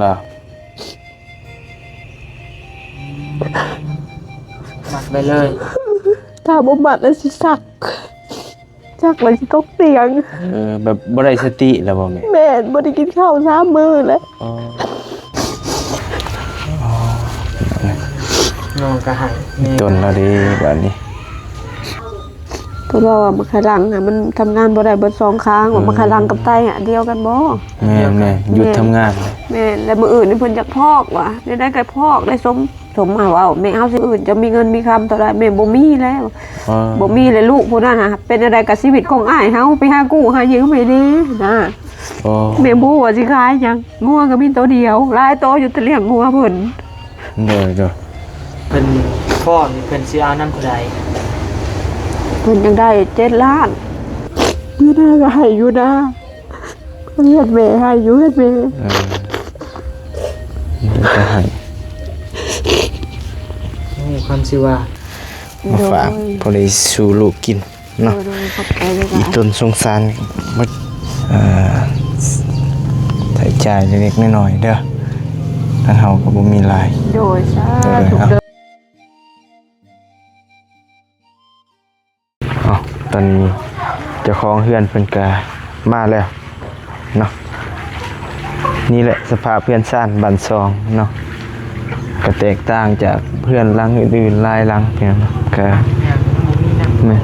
ล่ะมัดไปเลย ถ้าบ่มัดแล้วสิสักแล้วสิตกเตียง แบบบ่ได้สติแล้วบ่แม่ แม่บ่ได้กินข้าว3 มื้อแล้ว อ๋อ น้องก็ให้แม่ จนแล้วดิบัดนี้ เพราะว่ามันขลังน่ะมันทำงานบ่ได้เบิด2ครั้งว่ามันขลังกับไตอ่ะเดียวกันบ่ แม่หยุดทำงานเลย แม่แล้วมื้ออื่นนี่เพิ่นอยากพอกว่ะได้ก็พอกได้สมมาว่าแม่เอาสิอื่นจะมีเงินมีคำเท่าใดแม่บ่มีแล้ว อ๋อ บ่มีเลยลูกผู้นั้นน่ะเป็นอะไรกับชีวิตของอ้ายเฮาไปหากู้หายืมไปเด้นะ อ๋อ แม่บ่ว่าสิขายหยังงัวก็มีตัวเดียวหลายตัวอยู่แต่เลี้ยงงัวเพิ่น เด้อ เพิ่นพ่อนี่เพิ่นสิเอาน้ำผู้ใด เพิ่นยังได้7 ล้านอยู่นะก็ให้อยู่นะเพิ่นเฮ็ดแม่ให้อยู่เฮ็ดแม่ จะให้ นี่ความสิว่า มาฝากพอได้สู่ลูกกินเนาะ โดยขอบใจเลย อี ค่ะ ตนสงสารบ่ใส่ใจเล็กๆน้อยๆเด้อทางเฮาก็บ่มีหลาย โดยสา โดย ธุ ครับ เด้อ ตอนนี้เจ้าของเฮือนเพิ่นก็มาแล้วเนาะนี่แหละสภาพเพื่อนซ่านบ้านซองเนาะก็แตกต่างจากเพื่อนหลังอื่นๆหลายหลังเพียงก็แม่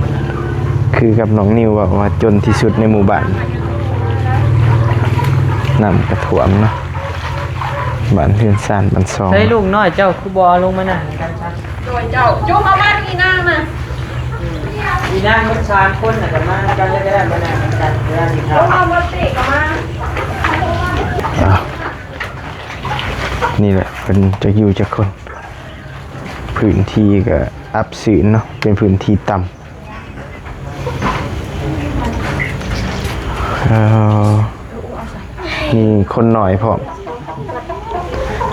คือกับน้องนิวว่าจนที่สุดในหมู่บ้านน้ำกระถ่วมเนาะบ้านเพื่อนซ่านบ้านซอง เฮ้ยลูกน้อยเจ้าคือบ่เอาลงมานั่งกันซะ โดยเจ้าจุ๊บเอามาอีหน้ามา อีนั่งมัน3คนน่ะก็มากันแล้วก็ได้มานั่งกันเวลากินข้าว เอามาติก็มา นี่แหละเป็นจะอยู่จากคนพื้นที่ก็อับสูนเนาะเป็นพื้นที่ต่ำมีคนหน่อยพร้อม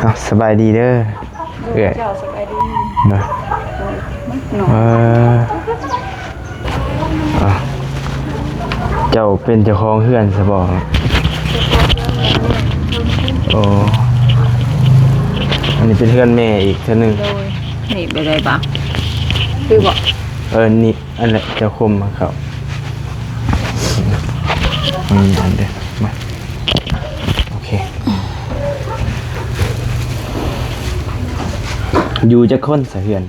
เอาสบายดีเด้อเอ้ย เจ้าสบายดี เนาะเอาเจ้าเป็นเจ้าของเฮือนซะบ่โอ้อันนี้เป็นเฮือนแม่อีกเท่านึง นี่ไปเลยปะคือบอก นี่อันแหละเจ้าคมมาครับอันเดียวมาโอเคอยู่จะค้นสะเฮือน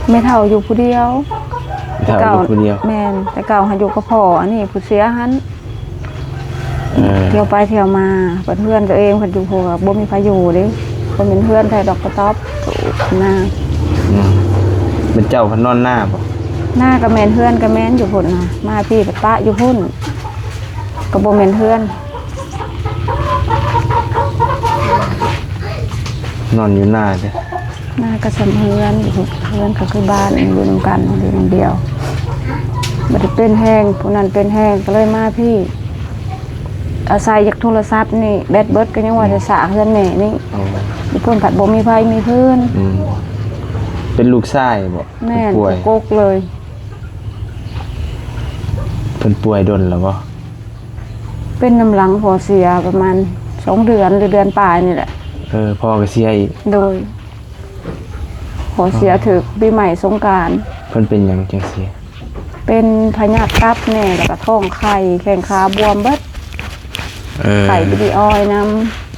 ไม่เท่าอยู่ผู้เดียว เท่าอยู่คนเดียว แม่นแต่เก่าหันอยู่กับพ่ออันนี้ผู้เสียหัน เที่ยวไปเที่ยวมาเพื่อนตัวเองเพิ่นอยู่หัวบ่มีไฟอยู่เด้คนเป็นเพื่อนไทยดอกกระต๊อบหน้า เป็นเจ้าพนอนหน้าป่ะ หน้าก็แม่นเพื่อนก็แม่นอยู่พุ่นน่ะมาพี่กับป้าอยู่พุ่นก็บ่แม่นเพื่อน นอนอยู่หน้าเด้อ หน้าก็สำเพื่อนอยู่พุ่นเพื่อนก็คือบ้านอยู่นำกันอยู่นำเดียวบ่ได้เป็นแห้งผู้นั้นเป็นแห้งก็เลยมาพี่อาศัยจากโทรศัพท์นี่แบตเบิดก็ยังว่าจะสะเพื่อนแม่นี่ เอา เพิ่นผัดบ่มีไฟมีเพื่อน เป็นลูกชายบ่ แม่น ป่วย กกเลย เพิ่นป่วยดนแล้วบ่ เป็นน้ำหลังพอเสียประมาณ2 เดือนหรือเดือนปลายนี่แหละ พ่อก็เสียอีก โดยพอเสียถึกปีใหม่สงกรานต์ เพิ่นเป็นหยังจังเสีย เป็นพยาธิตับแน่แล้วก็ท้องไข่แข้งขาบวมเบิดไข่บิดีออยน้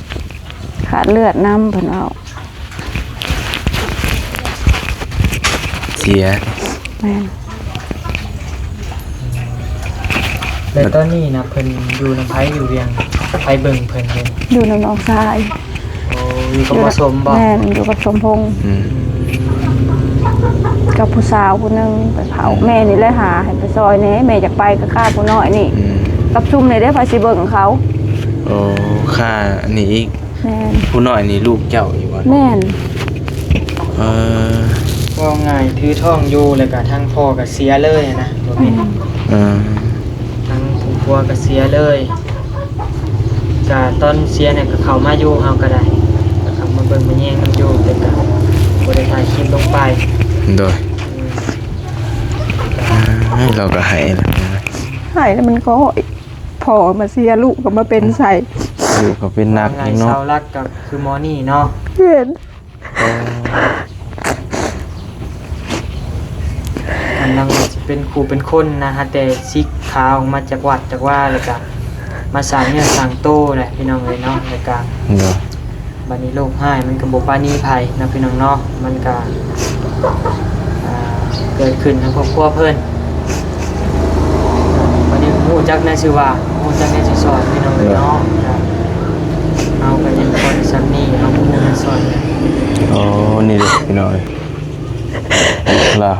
ำขาดเลือดน้ำเพิ่นเอา เสีย แม่น แต่ตอนนี้นะเพิ่นอยู่น้ำไผอยู่เวียงไปเบิ่งเพิ่นเด้ อยู่น้ำน้องชาย โอ้อยู่กับผสมบ่ แม่นอยู่กับสมพงษ์กับผู้สาวผู้หนึงไปเผาแม่นี่เลยหาให้ไปซอยแหน่แม่อยากไปก็ฆ่าผู้น้อยนี่กับชุมนี่ได้ไปสิเบิ่งเขา โอ้ค่าอันนี้อีก แม่น ผู้น้อยนี่ลูกเจ้าอยู่บ่ แม่น ว่าง่ายถือท่องอยู่แล้วก็ทั้งพ่อก็เสียเลยนะบ่เป็น ทั้งผู้ผัวก็เสียเลยก็ตอนเสียเนี่ยก็เข้ามาอยู่เฮาก็ได้ก็เข้ามาเบิ่งมาแย่งนำอยู่แต่ก็บ่ได้ถ่ายคลิปลงไป โดยเราก็ให้แล้ว หายแล้วมันก็พอมาเสียลูกก็มาเป็นใส่ อยู่ก็เป็นหนัก ไง เนาะ เสาหลักก็คือหมอนี่เนาะ เห็น กำลังสิเป็นครูเป็นคนนะฮะแต่ซิกขาวออกมาจากวัดจากว่าแล้วก็มาสร้างเนื้อสร้างโตแหละพี่น้องเอ้ยเนาะแล้วก็ เนาะ บัดนี้โลกให้มันก็บ่ปราณีภัยนะพี่น้องเนาะมันก็เกิดขึ้นทั้งครอบครัวเพิ่นบัดนี้ฮู้จักในชื่อว่าฮู้จักในชื่อสอนพี่น้องเอ้ยเนาะเอาก็ยังคนซ้ํนี้เอาฮู้ในสอนเนี่ย โอ้นี่เด้อพี่น้อยลาว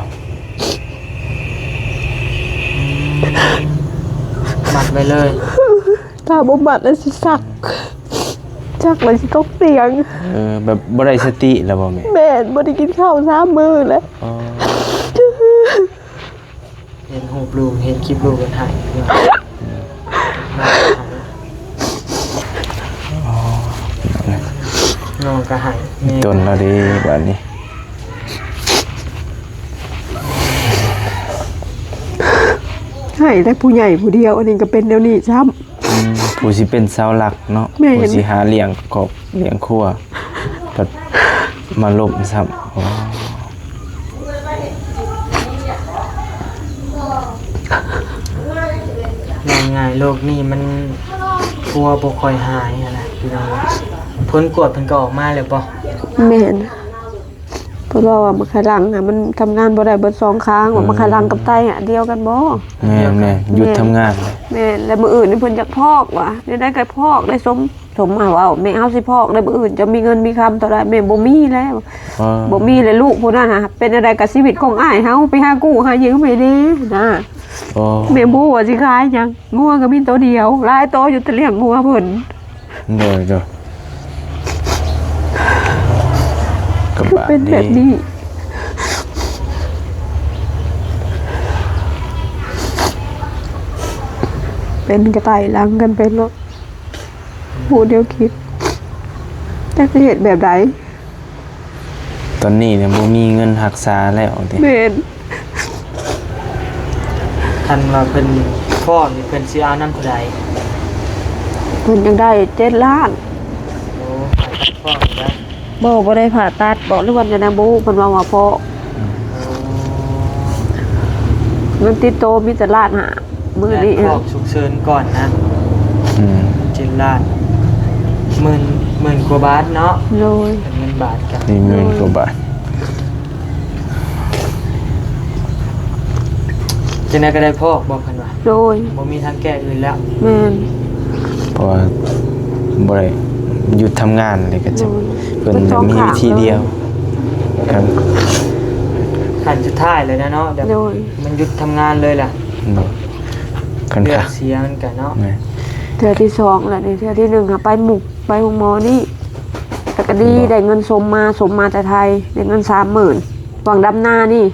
มัดไว้เลย ถ้าบ่มัดแล้วสิสักจักเลยสิตกเตียง แบบบ่ได้สติแล้วบ่แม่ แม่นบ่ได้กินข้าว3มื้อแล้ว อ๋อ เห็นรูปลูกเห็นคลิปลูกกันหายน้องก็หายแม่ จนแล้วเด้บัดนี้ ให้แต่ผู้ใหญ่ผู้เดียวอันนี้ก็เป็นแนวนี้ซ้ำ ผู้สิเป็นเสาหลักเนาะ แม่เห็น ผู้สิหาเลี้ยงครอบเลี้ยงครัวก็มาล้มซ้ำอ๋อ ง่ายๆโลกนี้มันกลัวบ่ค่อยหายอะไรพี่น้องผลกวดเพิ่นก็ออกมาแล้วบ่ แม่นเพราะว่ามันขลังอ่ะมันทำงานบ่ได้เบิด2ครั้งว่ามันขลังกับไตอ่ะเดียวกันบ่ แม่หยุดทำงานเลย แม่นแล้วมื้ออื่นนี่เพิ่นอยากพอกว่ะได้ก็พอกได้สมมาว่าแม่เอาสิพอกได้มื้ออื่นจะมีเงินมีคำเท่าใดแม่บ่มีแล้ว อ๋อ บ่มีเลยลูกผู้นั้นน่ะเป็นอะไรกับชีวิตของอ้ายเฮาไปหากู้หายืมไปเด้นะ อ๋อ แม่บ่ว่าสิขายหยังงัวก็มีตัวเดียวหลายตัวอยู่แต่เลี้ยงงัวเพิ่น เด้อกับบาด เป็นแบบ นี้ นี้เป็นกระต่ายหลังกันเป็นแล้วผู้เดียวคิดแต่จะเหตุแบบใด ตอนนี้เนี่ยบ่มีเงินรักษาแล้วติ แม่น คันว่าเพิ่นพ่อนี่เพิ่นสิเอานำเท่าใด เพิ่นยังได้7 ล้าน โอ้พ่อได้ บ่ได้ผ่าตัดบอกหรือว่าจะนะบ่เพิ่นว่าพอเงินติดโตมีแต่ล้านหามื้อนี้ พ่อฉุกเฉินก่อนนะ อืม 7 ล้านหมื่นกว่าบาทเนาะ โดย เป็นเงินบาทกัน นี่หมื่นกว่าบาท จังได๋ก็ได้พ่อบอกเพิ่นว่า โดย บ่มีทางแก้อื่นแล้ว แม่น เพราะว่าบ่ได้หยุดทำงานเลยก็จะ โอ้ย เพิ่น เป็นสอง มี ขาง วิธีเดียวครับ ขั้นสุดท้ายเลยนะเนาะเดี๋ยว โดย มันหยุดทำงานเลยล่ะ เนาะคัน เลือ ค่ะ ดเสียมันกันเนาะ แม่ เทื่อที่2แล้วนี่เทื่อที่1อ่ะไปหมุกไปโรงหมอนี่แต่ก็ดีได้เงินสมมาแต่ไทยได้เงิน 30,000หวังดำหน้านี่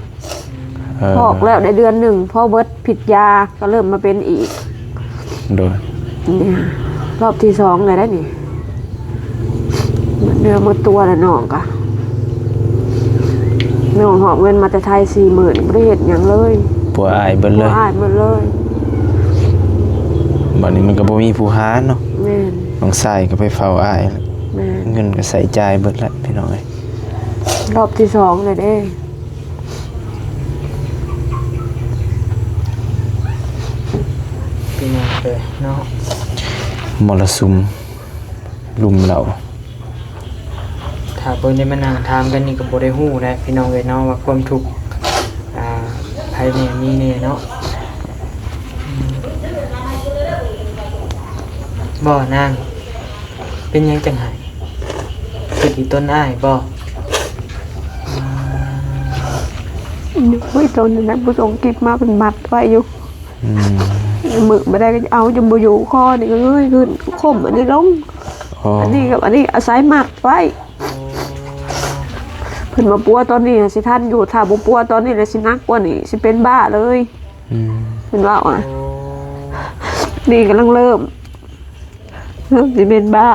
พอกแล้วได้เดือนหนึ่งพอเบิดผิดยาก็เริ่มมาเป็นอีก โดย เนี่ยรอบที่2เลยได้นี่เนื้อหมดตัวแล้วน้องกะน้องหอบเงินมาแต่ไทย40,000บ่ได้เฮ็ดหยังเลย ปัวอายเบิดเลย บ่อ้ายหมดเลย บัดนี้มันก็บ่มีผู้หาเนาะ แม่น น้องชายก็ไปเฝ้าอายแล้ว แม่น เงินก็ใส่จ่ายเบิดแล้วพี่น้องเอ้ย รอบที่2เลยเด้ เป็นยังไงเนาะ มรสุมลุมเรา ถ้าเพิ่นได้มานั่งถามกันนี่ก็บ่ได้ฮู้นะพี่น้องเอ้ยเนาะว่าความทุกข์ภายในมีแน่เนาะบ่นางเป็นหยังจังไห้คือที่ต้นอ้ายบ่ เฮ้ยตอนนั้นผู้ส่งกิบมาเป็นมัดไว้อยู่ อืม มือไม่ได้ก็จะเอาจนบ่อยู่คอนี่ก็เงยขึ้นคมอันนี้ลง อ๋อ อันนี้กับอันนี้อาศัยมัดไว้เพิ่นมาปัวตอนนี้สิท่านอยู่ถ้าบ่ปัวตอนนี้เลยสินักกว่านี้สิเป็นบ้าเลย อืม เพิ่นว่าอ่ะ โอ้ นี่กำลังเริ่มสิเป็นบ้า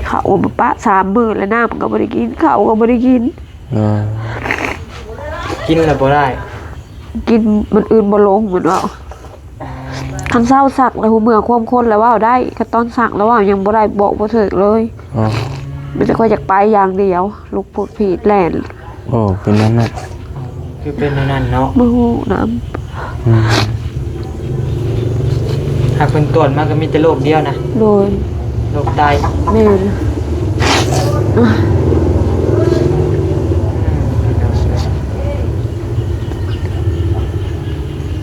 เขาปะ3 มื้อแล้วน้ำก็บ่ได้กินข้าวก็บ่ได้กิน เออ กินแล้วบ่ได้ กินมันอื่นบ่ลงเหมือนว่า คันเศร้าสักแล้วหูเมื่อความคนแล้วว่าได้ก็ตอนสักแล้วว่ายังบ่ได้บอกบ่ถึกเลย อ๋อ มันจะค่อยอยากไปอย่างเดียวลูกพูดผิดแล่น โอ้เป็นนั้นน่ะ คือเป็นนั่นเนาะ บ่ฮู้นํ อืม หากเพิ่นตรวจมาก็มีแต่โรคเดียวนะ โดย โรคไต แม่น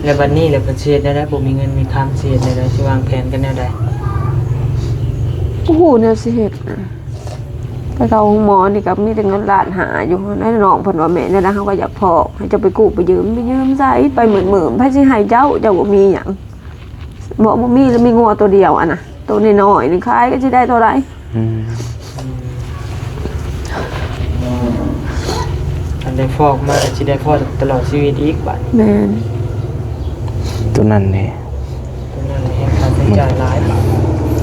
แล้วบัดนี้แล้วเพิ่นสิเฮ็ดได้บ่มีเงินมีคำสิเฮ็ดได้สิวางแผนกันแนวใด โอ้โหแนวสิเฮ็ดไปเข้าห้องหมอนี่ก็มีแต่เงินล้านหาอยู่ในน้องเพิ่นว่าแม่เนี่ยนะเฮาก็อยากพอกให้เจะไปกู้ไปยืมใช้ไปหมื่นๆไผสิให้เจ้าบ่มีหยังบ่มีแล้วมีงัวตัวเดียวอ่ะนะตัวน้อยๆนี่ขายก็สิได้เท่าไหร่ อืม อันได้ฟอกมาก็สิได้พอตลอดชีวิตอีกบัดนี้ แม่น ตัวนั้นนี่ ตรงนั้นแฮงค่าใช้จ่ายหลายบาท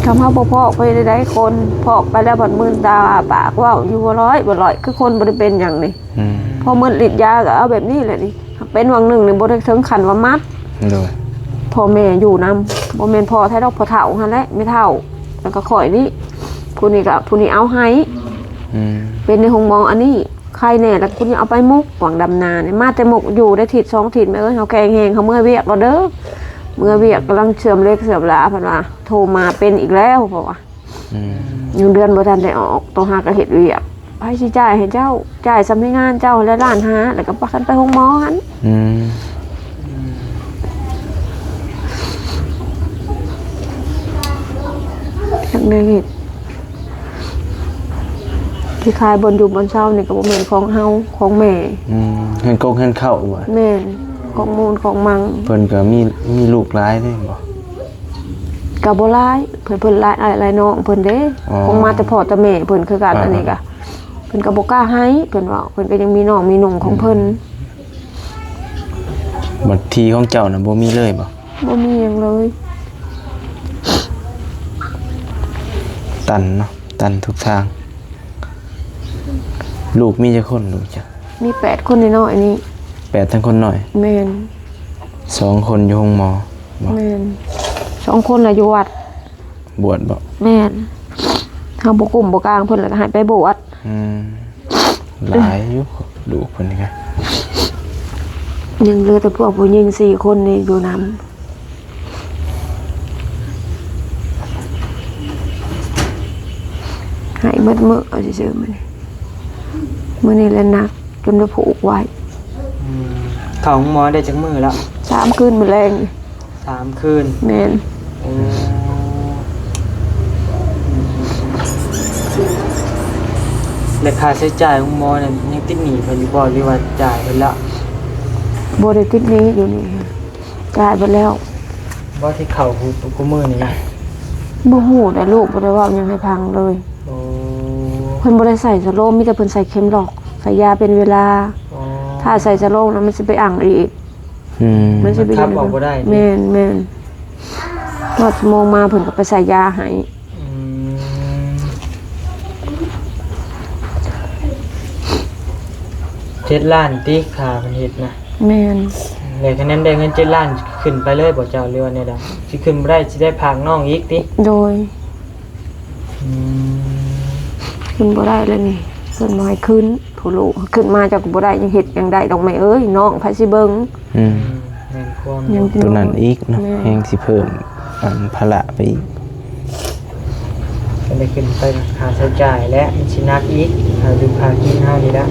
คำเฮาบ่พอกไปได้คนพอกไปแล้วบัดมื่นตาปากเว้าอยู่บ่ร้อยคือคนบ่ได้เป็นหยังนี่ อืม พอมื้อฤทธิ์ยาก็เอาแบบนี้แหละนี่เป็นวังหนึงนี่บ่ได้ถึงขั้นว่ามัด โดย พ่อแม่อยู่นำบ่แม่นพ่อแท้ดอกพ่อเฒ่าหั่นแหละไม่เฒ่าแล้วก็ข่อยนี่ผู้นี้เอาให้ อืม เป็นในห้องหมออันนี้ใครแน่แล้วคุณเอาไปมุกหวังดำนาเนี่ยมาแต่หมกอยู่ได้ทิศ2ทิศแม่เอ้ยเฮาแกงแฮงเขาเมื่อเวียกแล้วเด้อเมื่อเวียกกำลังเชื่อมเล็กเสื่อมหลาเพิ่นว่าโทรมาเป็นอีกแล้วเพราะว่า อืม อยู่เดือนบ่ทันได้ออกต้องหาก็เฮ็ดเวียกไผสิจ่ายให้เจ้าจ่ายสำนักงานเจ้าและร้านหาแล้วก็พากันไปห้องหมอหั่น อืม จังได้เฮ็ดที่ขายบนอยู่บนเช้านี่ก็บ่แม่นของเฮาของแม่ อืมเงินกงเงินเข้าบ่ แม่นของมูลของมัง เพิ่นก็มีลูกหลายเด้บ่ ก็บ่หลายเพิ่นหลายน้องเพิ่นเด้ อ๋อ คงมาแต่พ่อแต่แม่เพิ่นคือกัน อ่า อันนี้ก็เพิ่นก็บ่กล้าให้เพิ่นว่าเพิ่นก็ยังมีน้องมีหนุ่งของเพิ่น บัดทีของเจ้าน่ะบ่มีเลยบ่ บ่มีหยังเลย ตันเนาะตันทุกทาง ลูกมีจักคนลูกจ้ะ มี8คนน้อยๆนี่ 8ทั้งคนน้อย แม่น 2คนอยู่ห้องหมอบ่ แม่น2คนน่ะอยู่วัด บวชบ่ แม่นเฮาบ่กลุ่มบ่กลางเพิ่นแล้วก็ให้ไปบวช อืมหลายอยู่ลูกเพิ่นนี่ก็ ยังเหลือแต่พวกผู้หญิง4คนนี่อยู่นำให้หมดมื้อเอาซื่อๆมื้อนี้แหละหนักจนได้ผูกไว้ เข้าห้องหมอได้จักมื้อแล้ว 3 คืนมื้อแรง 3 คืน แม่น โอ้และค่าใช้จ่ายของหมอเนี่ยยังติดหนี้เพิ่นอยู่บ่หรือว่าจ่ายเพิ่นแล้ว บ่ได้ติดหนี้อยู่นี่จ่ายไปแล้ว บ่ที่เข้ากูมื้อนี่นะ บ่ฮู้แต่ลูกบ่ได้เว้าหยังให้พังเลย โอ้ เพิ่นบ่ได้ใส่สโลมมีแต่เพิ่นใส่เข็มหลอกใส่ยาเป็นเวลา โอ้ ถ้าใส่สโลมแล้วมันสิไปอั่งอีก อืม มันสิไป ครับออกบ่ได้ แม่นรอดชั่วโมงมาเพิ่นก็ไปใส่ยาให้ อืม7 ล้านติค่าเพิ่นเฮ็ดนะ แม่น แล้วคะแนนได้เงิน7 ล้านขึ้นไปเลยบ่เจ้าเรือว่าแนวใดสิขึ้นบ่ได้สิได้พากน้องอีกติ โดย อืม ขึ้นบ่ได้เลยนี่เพิ่นบ่ให้ขึ้นผู้ลูกขึ้นมาจากบ่ได้ยังเฮ็ดยังได้ดอกไม้เอ้ยน้องไผสิเบิ่ง อืม แม่นความ ยัง ตัวนั้นอีกเนาะ แม่ แฮงสิเพิ่มอันภาระไปอีก ก็ได้ขึ้นไปค่าใช้จ่ายและมันสิหนักอีกค่าดูค่ากินเฮานี่ละ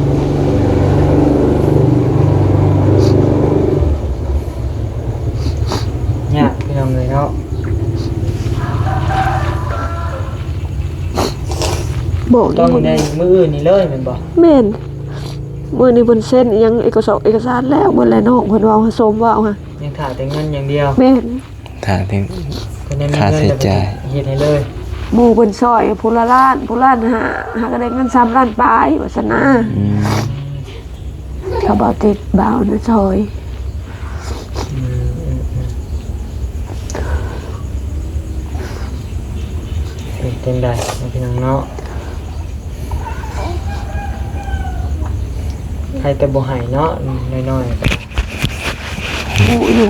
เนี่ยพี่น้องเลยเนาะ บอก ต้องในมืออื่นนี่เลยแม่นบ่ แม่นมื้อนี้เพิ่นเซ็นอิหยังเอกสารแล้วเมื่อไรน้องเพิ่นเว้าให้สมเว้าฮะ ยังขาดแต่เงินอย่างเดียว แม่น ทางที่ ก็ได้มี ค่า เงิน ใช้ แล้ว จ่าย เฮ็ดให้เลย หมู่เพิ่นซอยผู้ละล้านหาก็ได้เงิน3ล้านปลายว่าซั่นนะ อืม เขาบอกติดบ่าวนะซอย เป็นจังได๋พี่น้องเนาะใครแต่บ่ให้เนาะน้อยๆก็ หมู่อยู่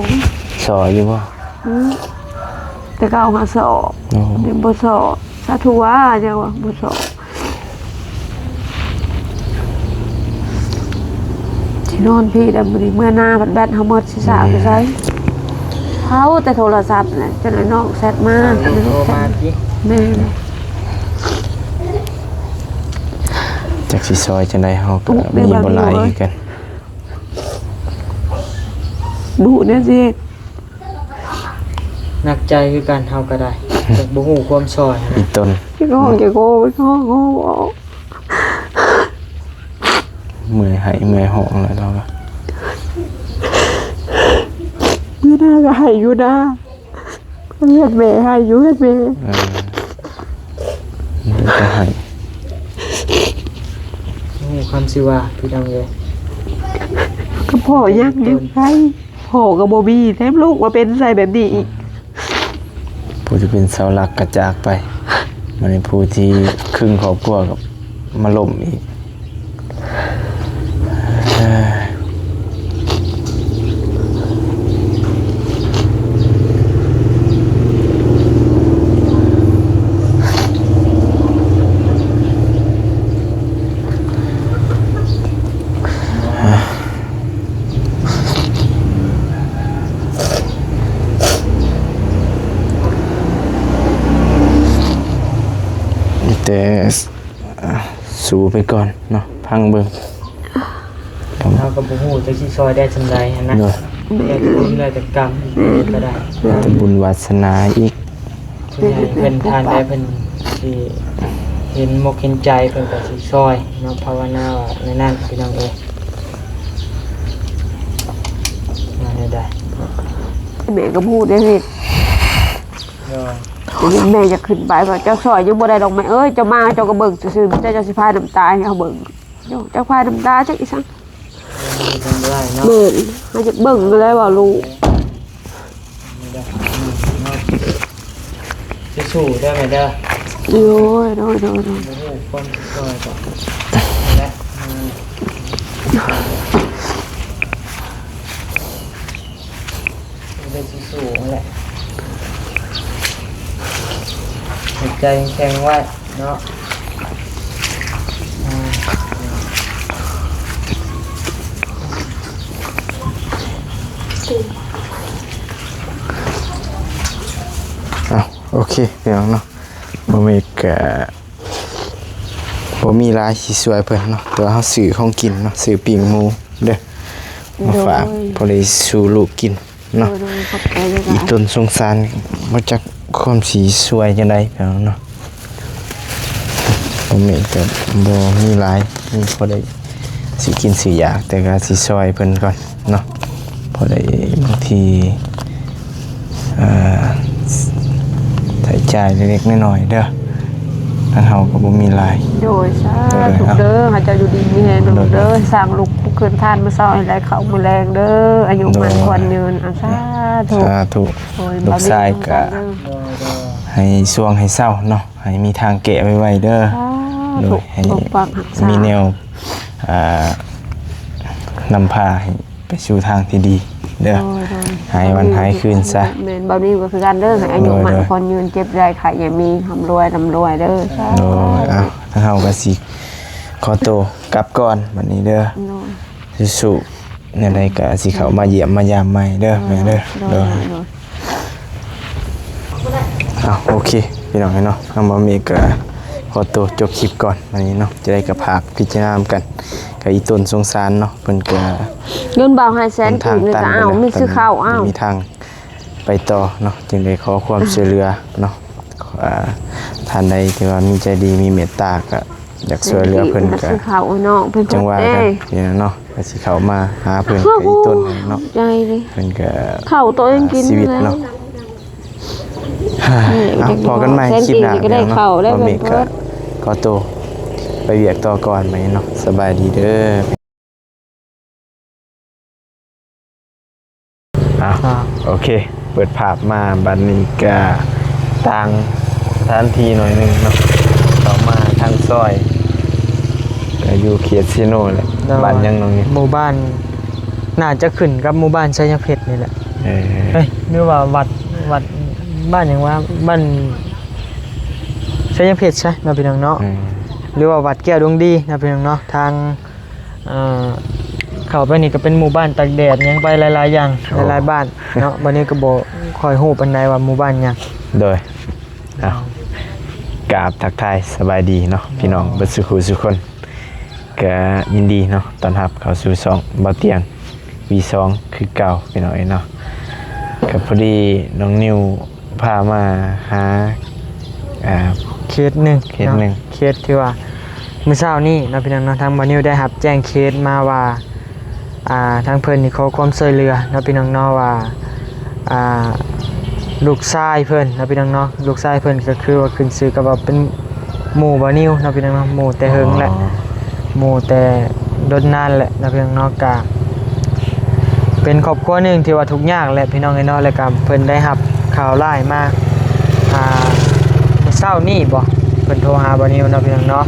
สออยู่บ่ อืม แต่ก็เอามาสอบ โอ้ เดี๋ยวบ่สอบสาธุว่าจังว่าบ่สอบที่นอนพี่ดำมื้อนี้เมื่อหน้าบัดแบตเฮาหมดสิสาไปใช้เฮาแต่โทรศัพท์น่ะจนไอ้น้องแซดมา โทรมาพี่ แม่ จากสิซอยจังได๋เฮาก็มีบ่หลายคือกัน บุเนี่ยสิ หนักใจคือการเฮาก็ได้แต่บ่ฮู้ความซอย อี นะ ต้น พี่ก็จะโกไปข้อโง่ออก เมื่อยให้เมื่อยห้องแล้วเราก็ เมื่อหน้าก็ให้อยู่นะเลือดเมย์ให้อยู่เลือดเมย์ เดี๋ยวจะให้ ฮู้ความสิว่าพี่น้องเอ้ย ก็พ่อยังอยู่ใครพ่อกับโบบี้แถมลูกมาเป็นใส่แบบนี้อีก ผู้ที่เป็นเสาหลักกระจากไปมันเป็นผู้ที่ครึ่งครอบครัวกับมาล่มอีกแต่สู้ไปก่อนเนาะพังเบิ่ง เฮาก็บ่ฮู้จะสิซอยได้จังไดหั้นนะ เนาะ แต่บุญแล้วแต่กรรมก็ได้ แต่บุญวาสนาอีก ส่วนใหญ่เพิ่นทานได้เพิ่นสิเห็นมกเห็นใจเพิ่นก็สิซอยเนาะภาวนาว่าในนั้นพี่น้องเอ้ยมาได้ แม่ก็พูดได้สิ เนาะ แม่จะขึ้นไปว่าเจ้าซอยอยู่บ่ได้ดอกแม่เอ้ยเจ้ามาเจ้าก็เบิ่งซื่อๆเจ้าสิพาน้ำตาให้เฮาเบิ่งเจ้าพาน้ำตาจักอีสัง มีทำได้เนาะ เบิ่งเฮาจะเบิ่งเลยว่าลูก ไม่ได้เนาะสิสู้ได้ไหมเด้อ โอ้ยโดย โอ้โหความสิซอยก็และได้สิสู้นั่นแหละจิตใจแข็งไว้เนาะ อ้าวโอเคเดี๋ยวเนาะบ่มีกะบ่มีหลายสิสวยเพิ่นเนาะแต่ว่าเฮาซื้อของกินเนาะซื้อปิ้งหมูเด้อมาฝากพอได้สู่ลูกกินเนาะ โดยขอบใจเลย อี ค่ะ ต้นสงสารมาจากความสีสวยจังได๋พี่น้องเนาะบ่มีแต่บ่มีหลายมีพอได้สิกินสิอยากแต่ก็สิซอยเพิ่นก่อนเนาะพอได้บางทีถ่ายจ่ายเล็กๆน้อยๆเด้อทางเฮาก็บ่มีหลาย โดยสาธุเด้อหาเจ้าอยู่ดีมีแฮงเด้อสร้างลูกผู้คืนทานมาเช้าให้ไหลเข้ามื้อแรงเด้ออายุมันควรยืนสาธุ สาธุ โอ้ย ลูกชายก็ให้สวงให้เศร้าเนาะให้มีทางแกะไว้ๆเด้อ โดยให้ ปกปักรักษา มีแนวนำพาให้ไปสู่ทางที่ดีเด้อ โดย หายวันหายคืนซะ แม่นบ่นี้ก็คือการเด้อให้อายุมัน โดย คนยืนเจ็บใจไข้อย่ามีร่ำรวยเด้อสา โดยเอาทางเฮาก็สิขอตัวกลับก่อนบัดนี้เด้อ โดย สู้ๆเนี่ยใดก็สิเข้ามาเยี่ยมมายามใหม่เด้อแม่เด้อ โด เด้ ย อ เอาโอเคพี่น้องเนาะทางบ่มีก็ขอตัวจบคลิปก่อนวันนี้เนาะจะได้กับภาพพิจารณากันกับอีต้นสงสารเนาะเพิ่นก็ เงินบ่าว500,000 ทา กี ง บนี่ ตัน ก็เอามีซื้อข้าวเอา มีทางไปต่อเนาะจึงได้ขอความช่วยเหลือเนาะท่านใดที่ว่ามีใจดีมีเมตตาก็อยากช่วยเหลือเพิ่นก็ ซื้อข้าวเนาะเพิ่น จังว่ากันนี่เนาะก็สิเข้ามาหาเพิ่นกับอีต้นเนาะ ใจเลย เพิ่นก็ ข้าวตัวเองกิน ชีวิต แล้ว เนาะเอาพอกันใหม่คลิปหน้า ก็ได้ เนาะ ข้าวได้ บ่ เพิ่ มี น ก็ ขอตัวไปเวียกต่อก่อนไหมเนาะสบายดีเด้อโอเค เปิดภาพมาบันนี้ก็ต่างสถานที่หน่อยหนึงเนาะต่อมาทางซอยก็อยู่เขตซิโนแหละบ้านยังตรงนี้ หมู่บ้านน่าจะขึ้นกับหมู่บ้านชัยเพชรนี่แหละ เออ เฮ้ยหรือว่าวัด บ้านหยังว่าบ้านชัยเพชรใช่เนาะพี่น้องเนาะหรือว่าวัดแก้วดวงดีนะพี่น้องเนาะทางเข้าไปนี่ก็เป็นหมู่บ้านตากแดดหยังไปหลายๆอย่างหลายๆบ้านเนาะวันนี้ก็บ่ค่อยฮู้ปานใดว่าหมู่บ้านหยัง โดยเอากราบทักทายสบายดีเนาะพี่น้องเบิดสุขุสุคนก็ยินดีเนาะต้อนรับเข้าสู่ช่องบ่เตียง V2 คือเก่าพี่น้องเนาะก็พอดีน้องนิวพามาหาเคสหนึ่ง เคสหนึ่ง เคสที่ว่าเมื่อเช้านี้เนาะพี่น้องเนาะทางบานิวได้รับแจ้งเคสมาว่าทางเพิ่นนี่ขอความช่วยเหลือเนาะพี่น้องเนาะว่าลูกชายเพิ่นเนาะพี่น้องเนาะลูกชายเพิ่นก็คือว่าขึ้นชื่อกับว่าเป็นหมู่บานิวเนาะพี่น้องเนาะหมู่แต่เฮิงแหละหมู่แต่ดนนานแหละเนาะพี่น้องเนาะก็เป็นครอบครัวหนึงที่ว่าทุกข์ยากแหละพี่น้องเนาะแล้วก็เพิ่นได้รับข่าวร้ายมาเช้านี้บ่เพิ่นโทรหาบานิวเนาะพี่น้องเนาะ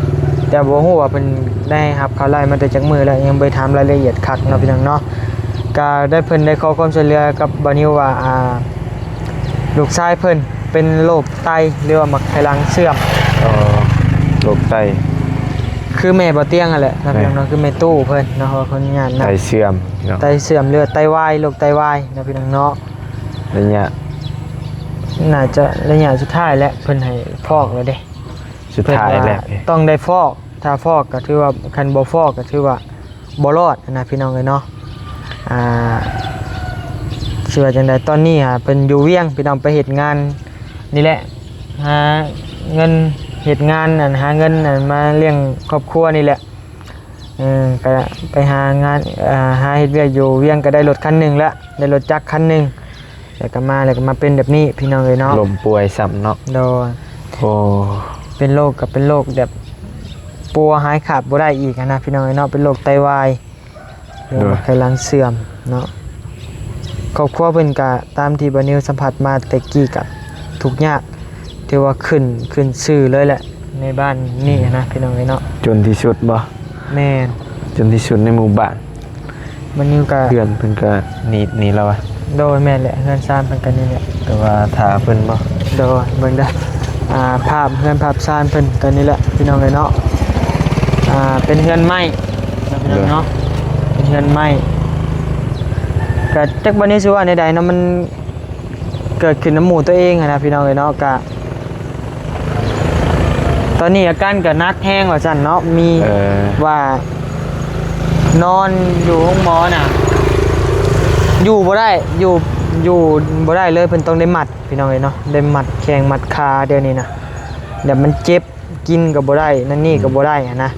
แต่บ่ฮู้ว่าเพิ่นได้รับข่าวร้ายมาแต่จักมื้อแล้วยังบ่ได้ถามรายละเอียดคักเนาะพี่น้องเนาะก็ได้เพิ่นได้ขอความช่วยเหลือกับบานิวว่าลูกชายเพิ่นเป็นโรคไตหรือว่ามักไขลังเสื่อม โรคไต คือแม่บ่เตียงนั่นแหละเนาะพี่น้องเนาะคือแม่ตู้เพิ่นเนาะว่าเพิ่นงานหนั ไต ก เสื่อมพี่น้อง ไตเสื่อมเลือดไตวายโรคไตวายเนาะพี่น้องเนาะ ระยะ น่าจะระยะสุดท้ายแล้วเพิ่นให้ฟอกแล้วเด้ สุดท้ายแล้ว ต้องได้ฟอกถ้าฟอกก็ถือว่าคันบ่ฟอกก็ถือว่าบ่รอดนะพี่น้องเอ้ยเนาะสิว่าจังไดตอนนี้เพิ่นอยู่เวียงพี่น้องไปเฮ็ดงานนี่แหละหาเงินเฮ็ดงานหาเงินมาเลี้ยงครอบครัวนี่แหละก็ไปหางานหาเฮ็ดเวียกอยู่เวียงก็ได้รถคันหนึงแล้วได้รถจักรคันหนึงแล้วก็มาเป็นแบบนี้พี่น้องเอ้ยเนาะ ลมป่วยซ้ำเนาะ โดย โอ้ เป็นโรคกับเป็นโรคแบบปัวหายขาดบ่ได้อีกนะพี่น้องเนาะเป็นโรคไตวายหรือว่าไขลังเสื่อมเนาะครอบครัวเพิ่นก็ตามที่บานิวสัมผัสมาแต่กี้กับทุกข์ยากที่ว่าขึ้นชื่อเลยแหละในบ้านนี่นะพี่น้องเนาะ จนที่สุดบ่ แม่น จนที่สุดในหมู่บ้าน บานิวก็ เพื่อนเพิ่นก็หนีแล้วอะ โดยแม่นแหละเฮือนซ่านเพิ่นก็นี่แหละ แต่ว่าถ้าเพิ่นบ่ โดยเบิ่งได้ภาพเฮือนภาพซ่านเพิ่นก็นี่แหละพี่น้องเนาะเป็นเฮือนไม้นะพี่น้องเนาะเป็นเฮือนไม้ก็จักบันนี้สิว่าในใดเนาะมันเกิดขึ้นน้ำหมู่ตัวเองนะพี่น้องเนาะก็ตอนนี้อาการก็นักแห้งว่าซั่นเนาะมีว่านอนอยู่ห้องหมอน่ะอยู่บ่ได้อยู่บ่ได้เลยเพิ่นต้องได้หมัดพี่น้องเนาะได้หมัดแข้งหมัดขาเดี๋ยวนี้นะเดี๋ยวมันเจ็บกินก็บ่ได้นั่นนี่ก็บ่ได้นะ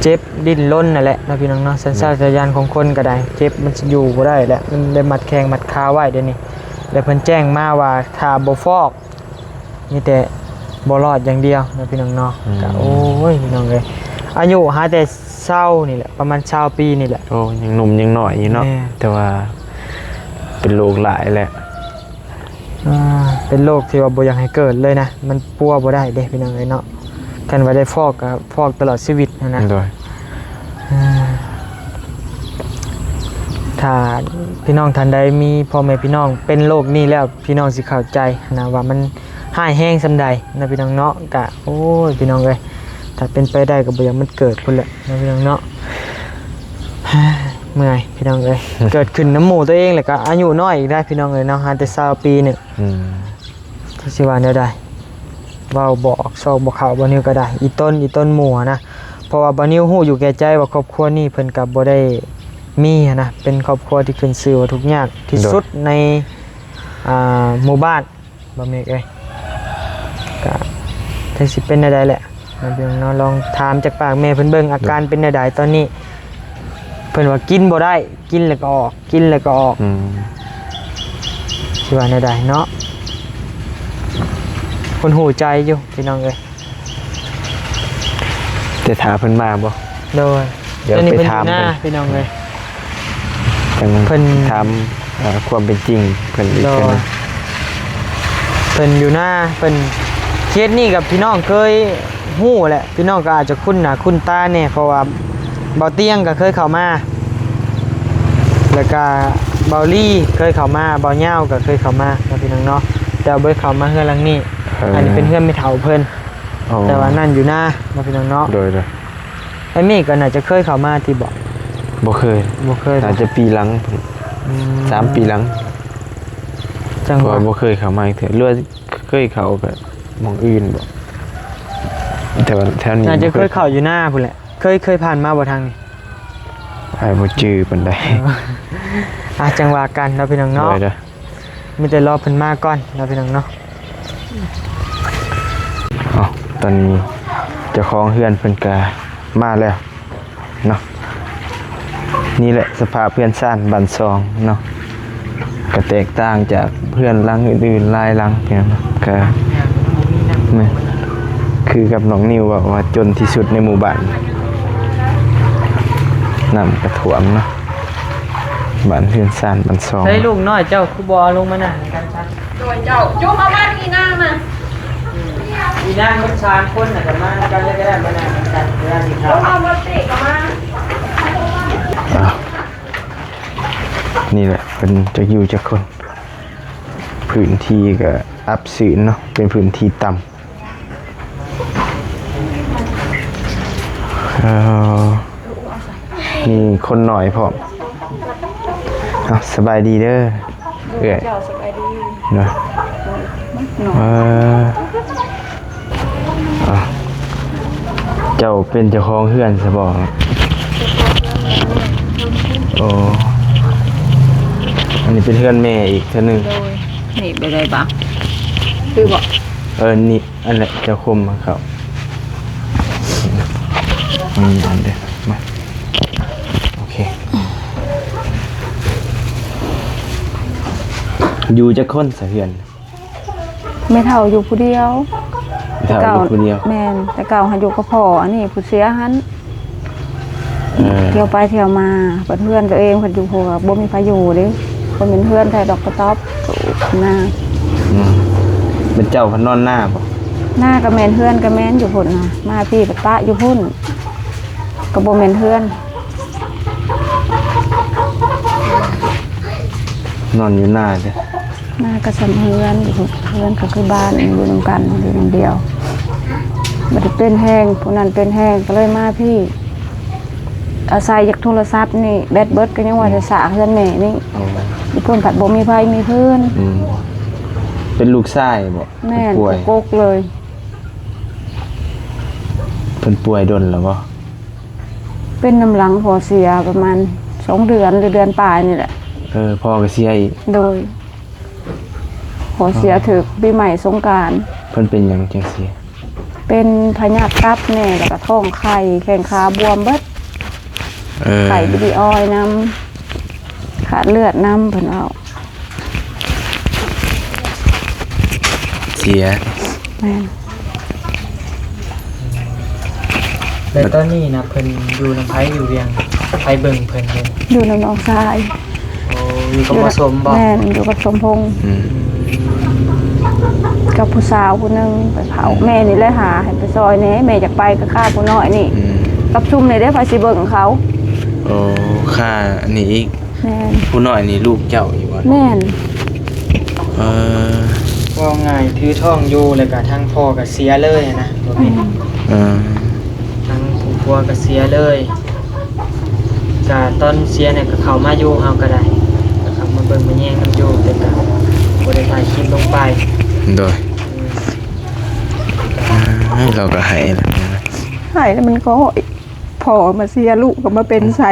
เจ็บดิ้นรนนั่นแหละนะพี่น้องเนาะสัญชาตญาณของคนก็ได้เจ็บมันอยู่บ่ได้แหละมันได้มัดแข้งมัดขาไว้เดี๋ยวนี้แล้วเพิ่นแจ้งมาว่าถ้าบ่ฟอกมีแต่บ่รอดอย่างเดียวนะพี่น้องเนาะก็โอ้ยพี่น้องเอ้ยอายุหาแต่20นี่แหละประมาณ20ปีนี่แหละ โอ้ยังหนุ่มยังน้อยอยู่เนาะแต่ว่าเป็นโรคหลายแหละ เป็นโรคที่ว่าบ่อยากให้เกิดเลยนะมันปัวบ่ได้เด้พี่น้องเอ้ยเนาะคันว่าได้ฟอกก็ฟอกตลอดชีวิตนะ โดย ถ้าพี่น้องท่านใดมีพ่อแม่พี่น้องเป็นโรคนี้แล้วพี่น้องสิเข้าใจนะว่ามันหายแห้งซำใดนะพี่น้องเนาะก็โอ้ยพี่น้องเอ้ยถ้าเป็นไปได้ก็บ่อยากมันเกิดพุ่นแหละนะพี่น้องเนาะ เมื่อยพี่น้องเอ้ย เกิดขึ้นน้ำหมู่ตัวเองแหละก็อายุน้อยอีกได้พี่น้องเอ้ยเนาะหาแต่20ปีนึงสิว่าแนวใดเว้าบ่ออกซอกบ่เข้าบ่นิ้วก็ได้อีต้นหมู่นะเพราะว่าบ่นิ้วฮู้อยู่แก่ใจว่าครอบครัวนี้เพิ่นก็บ่ได้มีนะเป็นครอบครัวที่ขึ้นชื่อว่าทุกข์ยากที่สุดในหมู่บ้านบ่แม่นเอ้ยก็จังสิเป็นแนวใดแหละพี่น้องลองถามจากปากแม่เพิ่นเบิ่งอาการเป็นแนวใดตอนนี้เพิ่นว่ากินบ่ได้กินแล้วก็ออกกินแล้วก็ออกสิว่าแนวใดเนาะคนหูใจอยู่พี่น้องเอ้ย แต่ถามเพิ่นมาบ่ โดย เดี๋ยวไปถาม หน้าพี่น้องเลย เพิ่นถามความเป็นจริงเพิ่นอีก โด เทื่อย นึง เพิ่นอยู่หน้าเพิ่นเคสนี้กับพี่น้องเคยฮู้แหละพี่น้องก็อาจจะคุ้นหน้าคุ้นตาแน่เพราะว่าเบาเตียงก็เคยเข้ามาแล้วก็เบาลี่เคยเข้ามาเบาเหย้าก็เคยเข้ามาพี่น้องเนาะ แต่บ่ได้เข้ามาเฮือนหลังนี้อันนี้เป็นเฮือนไม่เฒ่าเพิ่น อ๋อ แต่ว่านั่นอยู่หน้ามาพี่น้องเนาะ โดย ไอ้เมฆก็น่าจะเคยเข้ามาที่บ่ บ่เคย บ่เคย อาจจะปีหลัง อืม 3 ปีหลัง จัง เพ ห ราะ วะ ว่าบ่เคยเข้ามาอีกเถอะหรือว่าเคยเข้าก็หม้องอื่นบ่แต่ว่าแถวนี้ น่าจะเคยเข้าอยู่หน้าพุ่นแหละเคยผ่านมาบ่ทางนี้ อ้ายบ่จื้อปานใด จังหวะกันเนาะพี่น้อง โด เนาะ ยเด้อ มีแต่รอเพิ่นมาก่อนเนาะพี่น้องเนาะ อ๋อตอนนี้เจ้าของเฮือนเพิ่นก็มาแล้วเนาะนี่แหละสภาพเพื่อนซ่านบ้านซองเนาะก็แตกต่างจากเพื่อนหลังอื่นๆหลายหลังเพียงเนาะก็แม่คือกับน้องนิวว่าจนที่สุดในหมู่บ้านน้ำกระถ่วมเนาะบ้านเพื่อนซ่านบ้านซอง เฮ้ยลูกน้อยเจ้าคือบ่ลงมานั่งกันซะ โดยเจ้าจุ๊บเอาบ้านอีนางน่ะ อีนางมัน3คนน่ะก็มากันเลยก็ได้มานั่งกันเวลาสิครั จุ๊ บบ เอามาติกับมา อ่ะนี่แหละเป็นจะอยู่จะคนพื้นที่ก็อับสูนเนาะเป็นพื้นที่ต่ำมีคนหน่อยพร้อมเอาสบายดีเด้อเอ้ย เจ้าสบายดี เนาะ หนอ เอออ่ะเจ้าเป็นเจ้าของเฮือนซะบ่โอ้อันนี้เป็นเฮือนแม่อีกเท่านึง โดยนี่ไปได้ปะคือบอก นี่อันแหละเจ้าคมมาเขาอันเดียวมาโอเคอยู่จะค้นสะเทือน ไม่เท่าอยู่ผู้เดียว เท่าอยู่คนเดียว แม่นแต่เก่าหันอยู่กับพ่ออันนี้ผู้เสียหัน เออ เที่ยวไปเที่ยวมาเพื่อนตัวเองเพิ่นอยู่หัวบ่มีไฟอยู่เด้คนเป็นเพื่อนไทยดอกกระต๊อบหน้า อืมเป็นเจ้าพนนอนหน้าป่ะ หน้าก็แม่นเพื่อนก็แม่นอยู่พุ่นน่ะมาพี่ปะปะอยู่พุ่นก็บ่แม่นเพื่อน นอนอยู่หน้าเด้อ หน้าก็สำเพื่อนอยู่เพื่อนก็คือบ้านอยู่นำกันอยู่นำเดียวบ่ได้เป็นแห้งผู้นั้นเป็นแห้งก็เลยมาพี่ อาศัยจากโทรศัพท์นี่แบตเบิดก็ยังว่าจะสากเพื่อนแม่นี่ โอ้ อยู่เพิ่นผัดบ่มีไฟมีเพื่อน อืมเป็นลูกชายบ่ แม่น ป่วย กกเลย เพิ่นป่วยดนแล้วบ่ เป็นน้ำหลังพอเสียประมาณ2 เดือนหรือเดือนปลายนี่แหละ พ่อก็เสียอีก โดยพอเสียถึกปีใหม่สงกรานต์ เพิ่นเป็นหยังจังซี่ เป็นพยาธิตับแน่แล้วก็ท้องไข่แข้งขาบวมเบิดไข่บิดีออยน้ำขาดเลือดน้ำเพิ่นเอา เสีย แม่น แต่ตอนนี้นะเพิ่นอยู่นำไผอยู่เวียงไผเบิ่งเพิ่นเลย อยู่น้ำหนองทราย โอ้อยู่กับผสมบ่ แม่นอยู่กับสมพงษ์ อืม กับผู้สาวผู้หนึงไปเผาแม่นี่เลยหาให้ไปซอยแหน่แม่อยากไปก็ฆ่าผู้น้อยนี่ อืม กับชุมนี่ได้ไปสิเบิ่งเขา โอ้ค่าอันนี้อีก แม่น ผู้น้อยนี่ลูกเจ้าอยู่บ่ แม่น เออ ว่าง่ายถือท่องอยู่แล้วก็ทางพ่อก็เสียเลยนะบ่มี เออ ทางผู้ผัวก็เสียเลยก็ตอนเสียเนี่ยก็เข้ามาอยู่เฮาก็ได้ก็เข้ามาเบิ่งมาแย่งกันอยู่แต่ก็บ่ได้ถ่ายคลิปลงไป โดยเราก็ให้แล้วนะ ใช่แล้วมันก็พอมาเสียลูกก็มาเป็นใส่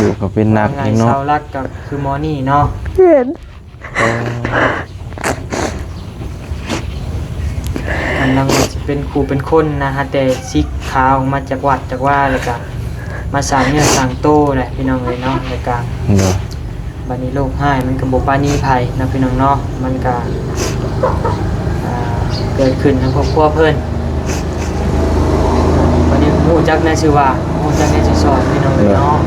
ลูกก็เป็นนัก ว่า นี่ ไง เนาะ เสาหลักก็คือหมอนี่เนาะ เห็น อันนั้นจะเป็นครูเป็นคนนะฮะแต่ซิกขาวมาจากวัดจากว่าแล้วก็มาสร้างเนื้อสร้างโตแหละพี่น้องเลยเนาะแล้วก็ โดย บัดนี้โลกให้มันก็บ่ปราณีภัยนะพี่น้องเนาะมันก็เกิดขึ้นในครอบครัวเพิ่นบัดนี้ฮู้จักในชื่อว่าฮู้จักในชื่อสอนพี่น้องเลยเนาะ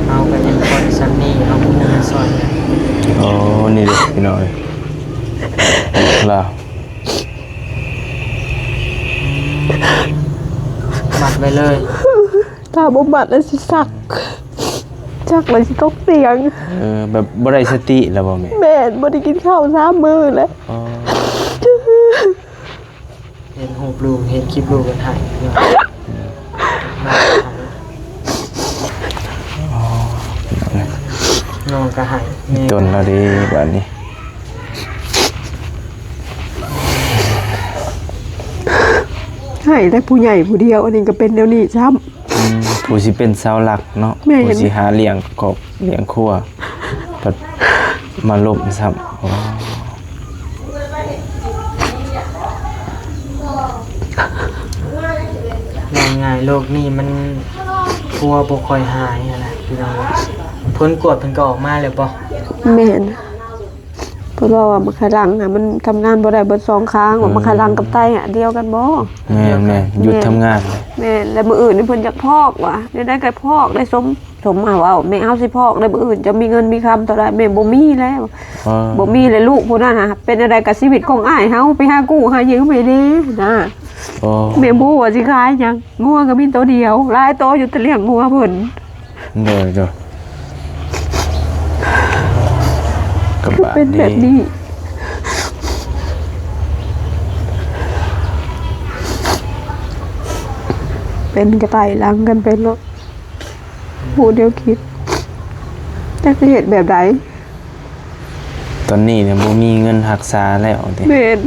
เอาก็ยังคนสำนี้เอาผู้ในสอนเนี่ย โอ้นี่เด็กพี่น้อยลาว มัดไว้เลย ถ้าบ่บัดแล้วสิสัก จักเลยสิตกเตียง แบบบ่ได้สติแล้วบ่แม่ แม่บ่ได้กินข้าว3 มื้อแล้ว อ๋อ เห็นรูปลูกเห็นคลิปลูกกันหายเนาะน้องก็หายแม่ จนแล้วเดิบัดนี้ ให้แต่ผู้ใหญ่ผู้เดียวอันนี้ก็เป็นเดี๋ยวนี้ซ้ำ ผู้สิเป็นเสาหลักเนาะ แม่เห็น ผู้สิหาเลี้ยงครอบเลี้ยงครัวปัดมาล้มซ้ำอ๋อ ง่ายๆโลกนี้มันกลัวบ่ค่อยหายอะไรพี่น้องผลกวดเพิ่นก็ออกมาแล้วบ่ แม่นเพราะว่ามันขลังน่ะมันทำงานบ่ได้เบิด2ครั้งว่ามันขลังกับไตอ่ะเดียวกันบ่ แม่หยุดทำงานเลย แม่นแล้วมื้ออื่นนี่เพิ่นอยากพอกว่ะได้ก็พอกได้สมมาว่าแม่เอาสิพอกได้มื้ออื่นจะมีเงินมีคำเท่าใดแม่บ่มีแล้ว อ๋อ บ่มีเลยลูกผู้นั้นน่ะเป็นอะไรกับชีวิตของอ้ายเฮาไปหากู้หายืมไปเด้นะ อ๋อ แม่บ่ว่าสิขายหยังงัวก็มีตัวเดียวหลายตัวอยู่แต่เลี้ยงงัวเพิ่น เด้อกับบาด เป็นแบบนี้เป็นกระต่ายหลังกันเป็นเนาะผู้เดียวคิดจักสิเฮ็ดแบบใด ตอนนี้เนี่ยบ่มีเงินรักษาแล้วติ แม่น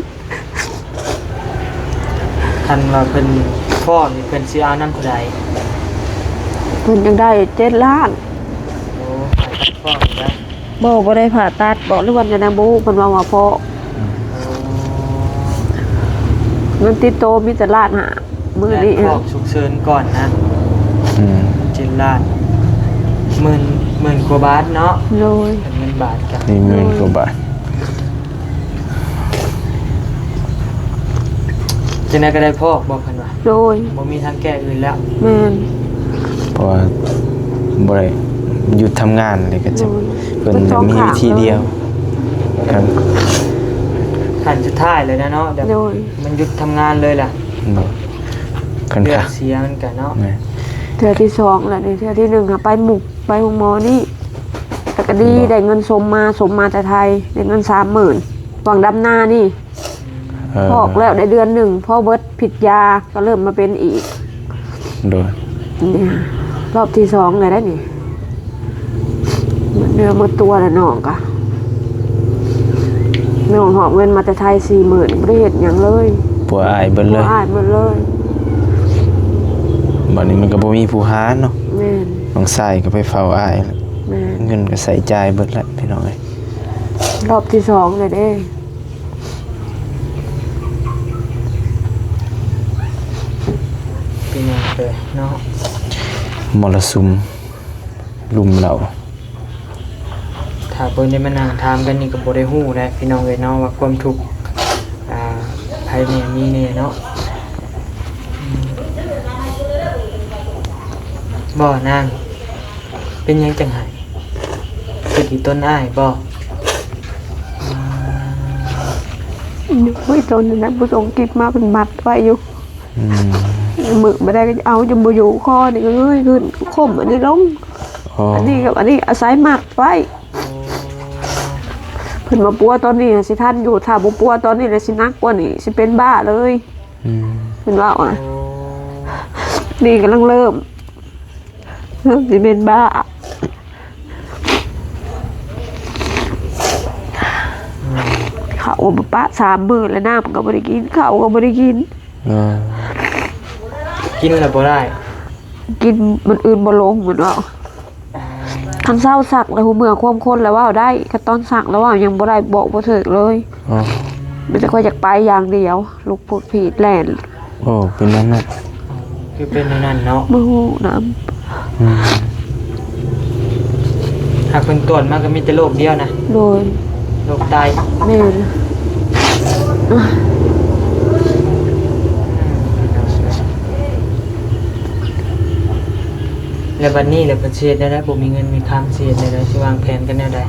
คันว่าเพิ่นพ่อนี่เพิ่นสิเอานำเท่าใด เพิ่นยังได้7 ล้าน โอ้ให้พ่อได้ บ่ได้ผ่าตัดบ่หรือว่าจะนำบ่เพิ่นว่าพอเงินติดโตมีแต่ล้านหามื้อ และ นี้ พอกฉุกเฉินก่อนนะ อืม 7 ล้านหมื่นกว่าบาทเนาะ โดย เป็นเงินบาทกัน นี่หมื่นกว่าบาท จังได๋ก็ได้พ่อบอกเพิ่นว่า โดย บ่มีทางแก้อื่นแล้ว แม่น เพราะว่าบ่ได้หยุดทำงานเลยก็จะเพิ่นจะมีวิธีเดียวครับ ขั้นสุดท้ายเลยนะเนาะเดี๋ยว โดย มันหยุดทำงานเลยล่ะ บ่คัน เลือ ค่ะ ดเสียมันก็เนาะ แม่ เทื่อที่2แล้วนี่เทื่อที่1ค่ะไปหมุกไปโรงหมอนี่แต่ก็ดีได้เงินสมมาแต่ไทยได้เงิน 30,000หวังดำนานี่พอกแล้วได้เดือนหนึ่งพอเบิดผิดยาก็เริ่มมาเป็นอีก โดย เนี่ยรอบที่2เลยได้นี่เนื้อหมดตัวแล้วน้องกะน้องหอบเงินมาแต่ไทย 40,000บ่ได้เฮ็ดหยังเลย ปัวอายเบิดเลย บ่อ้ายหมดเลย บัดนี้มันก็บ่มีผู้หาเนาะ แม่น น้องชายก็ไปเฝ้าอายแล้ว แม่น เงินก็ใส่จ่ายเบิดแล้วพี่น้องเอ้ย รอบที่2เลยเด้ เป็นหยังเลยเนาะ มรสุมลุมเรา ถ้าเพิ่นได้มานั่งถามกันนี่ก็บ่ได้ฮู้แหละพี่น้องเอ้ยเนาะว่าความทุกข์ภายในมีแน่เนาะบ่นางเป็นหยังจังไห้คือที่ต้นอ้ายบ่ ไม่ตนนะผู้ส่งกิบมาเป็นมัดไว้อยู่ อืม มือไม่ได้ก็เอาจนบ่อยู่คอนี่ก็เงยขึ้นคมอันนี้ลง อ๋อ อันนี้กับอันนี้อาศัยมัดไว้เพิ่นมาปัวตอนนี้สิท่านอยู่ถ้าบ่ปัวตอนนี้เลยสินักกว่านี้สิเป็นบ้าเลย อืม เพิ่นว่าอ่ะ โอ้ นี่กำลังเริ่มสิเป็นบ้าเขาบ่ปะ3 มื้อแล้วน้ำก็บ่ได้กินข้าวก็บ่ได้กิน เออ กินแล้วบ่ได้ กินมันอื่นบ่ลงเหมือนว่าคันเศร้าสักแล้วหูเมื่อความคนแล้วว่าได้คันตอนสักแล้วว่ายังบ่ได้บอกบ่ถึกเลย อ๋อ มันจะค่อยอยากไปอย่างเดียวลูกพูดผิดแล่น โอ้เป็นนั้นน่ะ คือเป็นอย่างนั้นเนาะ บ่ฮู้น้ อืม หากเพิ่นตรวจมาก็มีแต่โรคเดียวนะ ำโดย โรคไต แม่น แล้วบัดนี้แล้วเพิ่นสิเฮ็ดได้บ่มีเงินมีคำสิเฮ็ดได้สิวางแผนกันแนวใด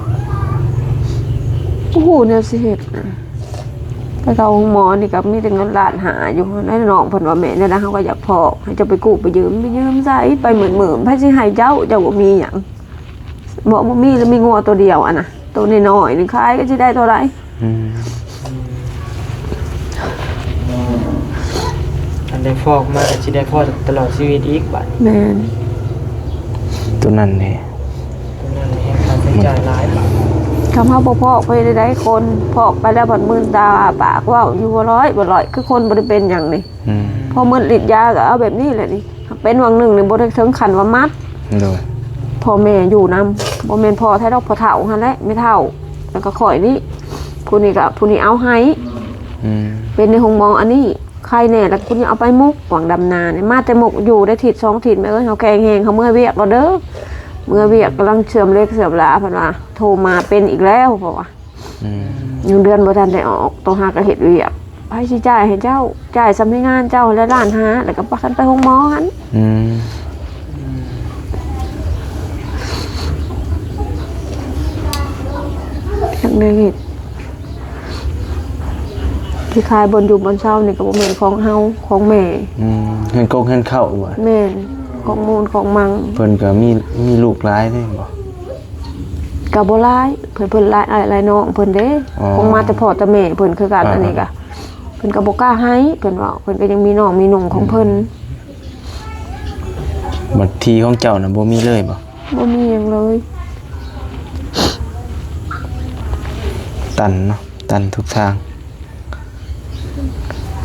โอ้โหเนี่ยสิเฮ็ดไปเข้าห้องหมอนี่ก็มีแต่เงินล้านหาอยู่ได้น้องเพิ่นว่าแม่เนี่ยนะเขาก็อยากพอกให้เจะไปกู้ไปยืมใส่ไปหมื่นๆไผสิให้เจ้าบ่มีหยัง บอกบ่มีแล้วมีงัวตัวเดียวอ่ะนะตัวน้อยๆนี่ขายก็สิได้เท่าไหร่ อืม อันได้ฟอกมาก็สิได้พอตลอดชีวิตอีกบัด แม่น ตัวนั้นนี่ ตรงนั้นให้ค่าใช้จ่ายหลายบาท คำเฮาบ่พอกไปได้คนพอกไปแล้วบัดมื่นตาอ้าปากเว้าอยู่บ่ร้อยคือคนบ่ได้เป็นหยังนี่ อืม พอมื้อฤทธิ์ยาก็เอาแบบนี้แหละนี่เป็นวังหนึงนี่บ่ได้ถึงขั้นว่ามัด โดย พ่อแม่อยู่นำบ่แม่นพ่อแท้ดอกพ่อเฒ่าหั่นแหละไม่เฒ่าแล้วก็ข่อยนี่ผู้นี้ก็ผู้นี้เอาให้ อืม เป็นในห้องหมออันนี้ใครแน่แล้วผู้นี้เอาไปมุกหวังดำนาเนี่ยมาแต่มุกอยู่ได้ทิศ2ทิศแม่เอ้ยเฮาแกงแฮงเขาเมื่อเวียกก็เด้อเมื่อเวียกกำลังเชื่อมเล็กเสื่อมหลาเพิ่นว่าโทรมาเป็นอีกแล้วเพราะว่า อืม เงินเดือนบ่ทันได้ออกต้องหาก็เฮ็ดเวียกไผสิจ่ายให้เจ้าจ่ายสำนักงานเจ้าและร้านหาแล้วก็พากันไปห้องหมอหั่น อืม จังได๋เฮ็ดที่ขายบนอยู่บนเช้านี่ก็บ่แม่นของเฮาของแม่ อืมเงินกงเงินเข้าบ่ แม่นของมูลของมัง เพิ่นก็มีลูกหลายเด้บ่ ก็บ่หลายเพิ่นหลายหลายน้องเพิ่นเด้ อ๋อ คงมาแต่พ่อแต่แม่เพิ่นคือกันอันนี้ก็เพิ่นก็บ่กล้าให้เพิ่นว่าเพิ่นก็ยังมีน้องมีหนุ่งของเพิ่น บัดทีของเจ้าน่ะบ่มีเลยบ่ บ่มีหยังเลย ตันเนาะตันทุกทาง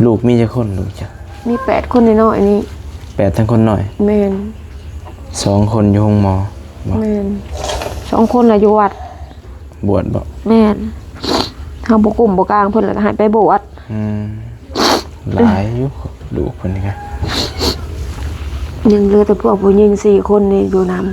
ลูกมีจักคนลูกจ้ะ มี8คนน้อยๆนี่ 8ทั้งคนน้อย แม่น 2คนอยู่ห้องหมอบ่ แม่น2คนน่ะอยู่วัด บวชบ่ แม่นเฮาบ่กลุ่มบ่กลางเพิ่นแล้วก็ให้ไปบวช อืมหลายอยู่ลูกเพิ่นนี่ก็ ยังเหลือแต่พวกผู้หญิง4คนนี่อยู่นำ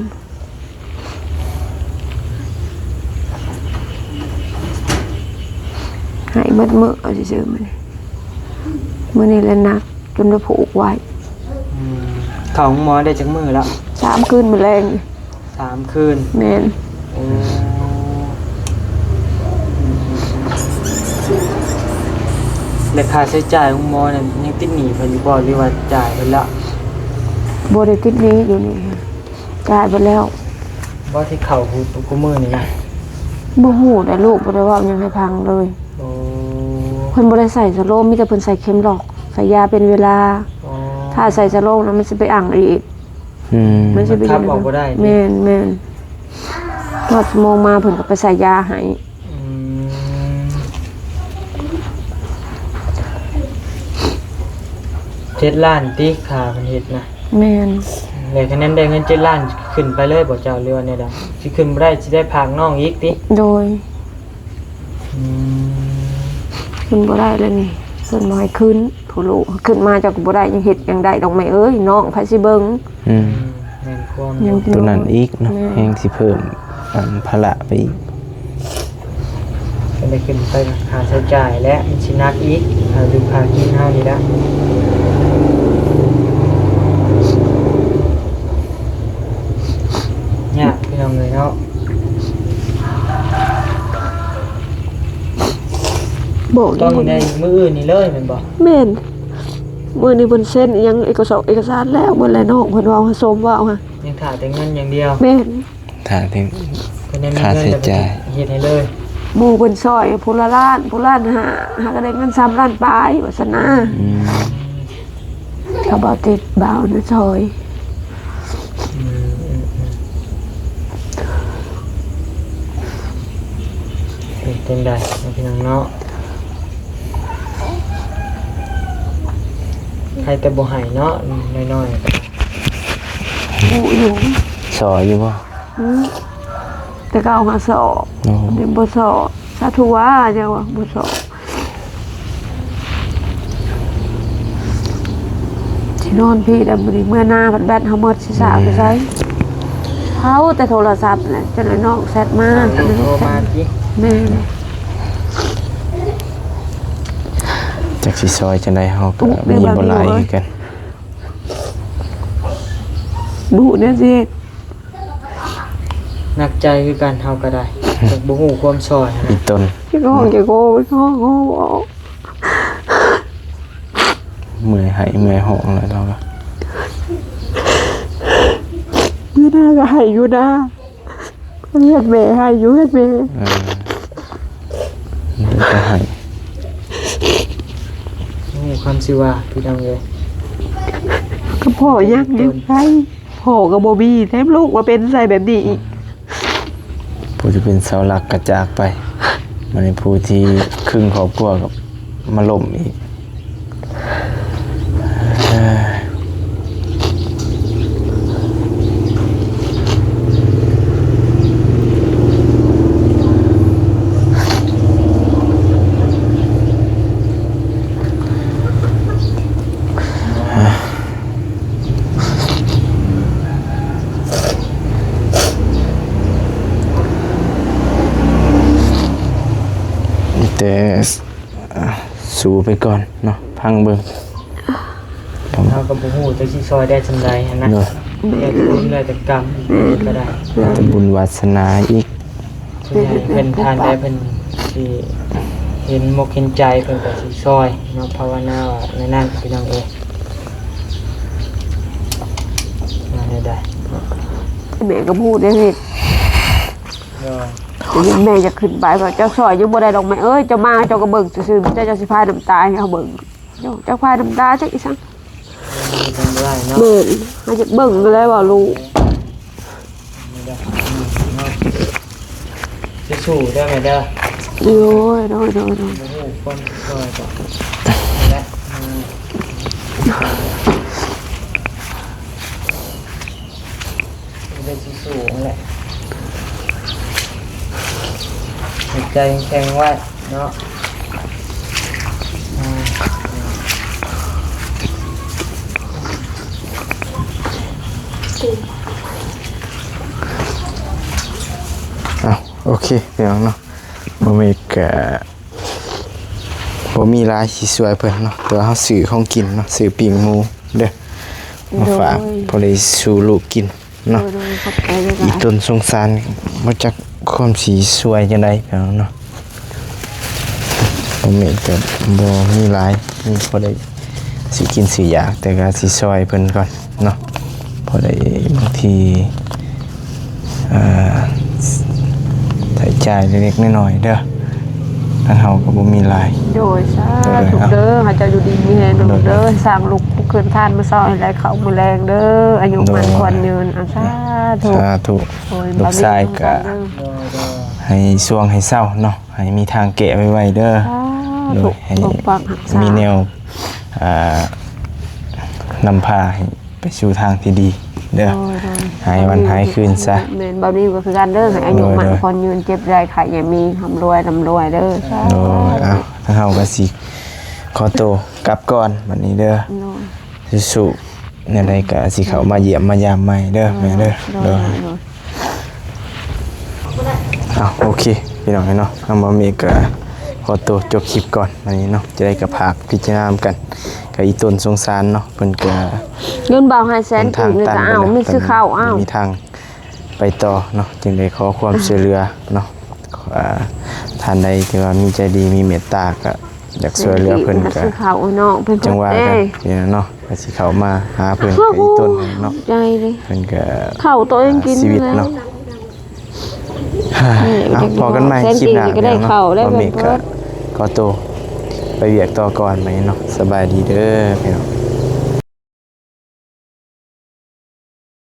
ให้หมดมื้อเอาซื่อๆมื้อนี้แหละหนักจนได้ผูกไว้ เข้าห้องหมอได้จักมื้อแล้ว 3 คืนมื้อแรง 3 คืน แม่น โอ้และค่าใช้จ่ายของหมอนั่นยังติดหนี้เพิ่นอยู่บ่หรือว่าจ่ายไปแล้ว บ่ได้ติดหนี้อยู่นี่จ่ายไปแล้ว บ่ที่เข้ากูมื้อนี่นะ บ่ฮู้ได้ลูกบ่ได้เว้าหยังให้พังเลย โอ้ เพิ่นบ่ได้ใส่สโลมมีแต่เพิ่นใส่เข็มหลอกใส่ยาเป็นเวลา โอ้ ถ้าใส่สโลมนะมันสิไปอั่งอีก อืม มันสิไป ขับออกบ่ได้นี่ แม่นทอดชั่วโมงมาเพิ่นก็ไปใส่ยาให้ อืม7 ล้านติค่าเพิ่นเฮ็ดนะ แม่น แล้วคะแนนได้เงิน7 ล้านขึ้นไปเลยบ่เจ้าเรือว่าแนวใดสิขึ้นบ่ได้สิได้พากน้องอีกติ โดย อืม เพิ่นบ่ได้แล้วนี่เพิ่นบ่ให้ขึ้นผู้ลูกขึ้นมาเจ้าก็บ่ได้ยังเฮ็ดหยังได้ดอกแม่เอ้ยน้องไผสิเบิ่ง อืม แม่นความ ยัง ตัวนั้นอีกเนาะ แม่ แฮงสิเพิ่มอันภาระไปอีก ก็ได้ขึ้นไปค่าใช้จ่ายและมันสิหนักอีกค่าอยู่ค่ากินเฮานี่ละยากพี่น้องเลยเนาะ บอก ต้องในมื้ออื่นนี่เลยแม่นบ่ แม่นมื้อนี้เพิ่นเซ็นอิหยังเอกสารแล้วเบิ่แล้วน้องเพิ่นเว้าให้สมเว้าฮะ ยังถ่าแต่เงินอย่างเดียว แม่น ถ้าถึง ก็ได้มี ค่า เงิน ใช้ แล้วก็ จ่าย เฮ็ดให้เลย หมู่เพิ่นซอยผู้ละล้านผู้ล้านหาก็ได้เงิน3ล้านปลายว่าซั่นนะ อืม เขาบอกติดบ่าวนะซอย เป็นจังได๋พี่น้องเนาะใครแต่บ่ให้เนาะน้อยๆก็ ผู้อยู่ สออยู่บ่ อืมแต่ก็เอามาสอบ โอ้ เดี๋ยวบ่สอบสาธุว่าเจ้าว่าบ่สอบที่นอนพี่แต่มื้อนี้เมื่อหน้าพัดแบตเฮาหมดสิสาไปใช้เฮาแต่โทรศัพท์น่ะจนไอ้น้องแซดมา โทรมาสิ แม่น จักสิซอยจังได๋เฮาก็มีบ่หลายคือกัน ดุเนี่ยสิ หนักใจคือกันเฮาก็ได้แต่บ่ฮู้ความซอยนะ อีต้น พี่ก็จะโกไปข้อบอก เมื่อยให้เมื่อยห้องแล้วเราก็ ไม่น่าก็ให้อยู่นะ เฮ็ดแม่ให้อยู่เฮ็ดแม่ เดี๋ยวจะให้ นี่ความสิว่าพี่น้องเลย ก็พ่อยังไงพ่อก็บ่มีแถมลูกมาเป็นใส่แบบนี้อีก ผู้ที่เป็นเสาหลักกระจากไปมันในผู้ที่ครึ่งครอบครัวกับมาล่มอีกแต่สู้ไปก่อนเนาะพังเบิ่ง เราก็บ่ฮู้จะสิซอยได้จังไดหันนะ เนาะ แต่บุญเลยแต่กรรมก็ได้ แต่บุญวาสนาอีก ส่วนใหญ่เพิ่นทานได้เพิ่นสิเห็นมกเห็นใจเพิ่นก็สิซอยเนาะภาวนาว่าในนั้นพี่น้องเอ้ยมาได้ แม่ก็พูดได้เฮ็ด ก็ แม่จะขึ้นไปว่าเจ้าซอยอยู่บ่ได้ดอกแม่เอ้ยเจ้ามาเจ้าก็เบิ่งซื่อๆเจ้าจะสิพายน้ำตาให้เขาเบิ่งเจ้าพายน้ำตาจักอีสัง มีทำได้เนาะ เบิ่งให้จักเบิ่งเลยว่าลูก ไม่ได้เนาะสู้ๆได้ไหมเด้อ โอ้ยโดย โอ้โหคนซอยจ้ะและได้สู้ๆนั่นแหละจิตใจแข็งไว้เนาะ โอเคเดี๋ยวเนาะบ่มีกะบ่มีหลายสิสวยเพิ่นเนาะแต่ว่าเฮาซื้อของกินเนาะซื้อปิ้งหมูเด้อมาฝากพอได้สู่ลูกกินเนาะ โดยขอบใจเลย อี ค่ะ ต้นสงสารบ่จักความสีสวยจังได๋เนาะเนาะบ่มีก็บ่มีหลายมีพอได้สิกินสิอยากแต่ก็สิซอยเพิ่นก่อนเนาะพอได้บางทีใช้จ่ายเล็กๆน้อยๆเด้อทางเฮาก็บ่มีหลาย โดยสาธุเด้อให้เจ้าอยู่ดีมีแรงเด้อสร้างลูกผู้คืนทานมื้อเช้าให้ไหลเข้ามื้อแรงเด้ออายุมันควรยืนสาธุ สาธุลูกชายก็ให้สวงให้เศร้าเนาะให้มีทางแกะไว้ๆเด้อโดยให้มีแนวนำพาให้ไปสู่ทางที่ดีเด้อหายวันหายคืนซะ แม่นบ่นี้ก็คือกันเด้อให้อายุมันคนยืนเจ็บใจไข้อย่ามีร่ำรวยเด้อสา โดยทางเฮาก็สิขอตัวกลับก่อนบัดนี้เด้อสู้ๆในใดก็สิเข้ามาเยี่ยมมายามใหม่เด้อแม่เด้อโดยโอเคพี่น้องเนาะทางบ่มีก็ขอตัวจบคลิปก่อนบัดนี้เนาะจะได้กับภาคพิจารณากันกับอีต้นสงสารเนาะเพิ่นก็ เงินบ่าวให้แสนถึงนี่ก็เอามีซื้อข้าวเอา มีทางไปต่อเนาะจึงได้ขอความช่วยเหลือเนาะท่านใดที่ว่ามีใจดีมีเมตตาก็อยากช่วยเหลือเพิ่นก็ ซื้อข้าวเนาะเพิ่น จังว่ากันนี่นะเนาะก็สิเข้ามาหาเพิ่นกับอีต้นเนาะ ใจเลย เพิ่นก็ ข้าวตัวเองกิน ชีวิตเนาะพอกันใหม่คลิปหน้า ก็ได้ข้าวได้ บ่ เพิ่ มี น ก็ขอตัวไปเวียกต่อก่อนไหมเนาะสบายดีเด้อพี่น้อง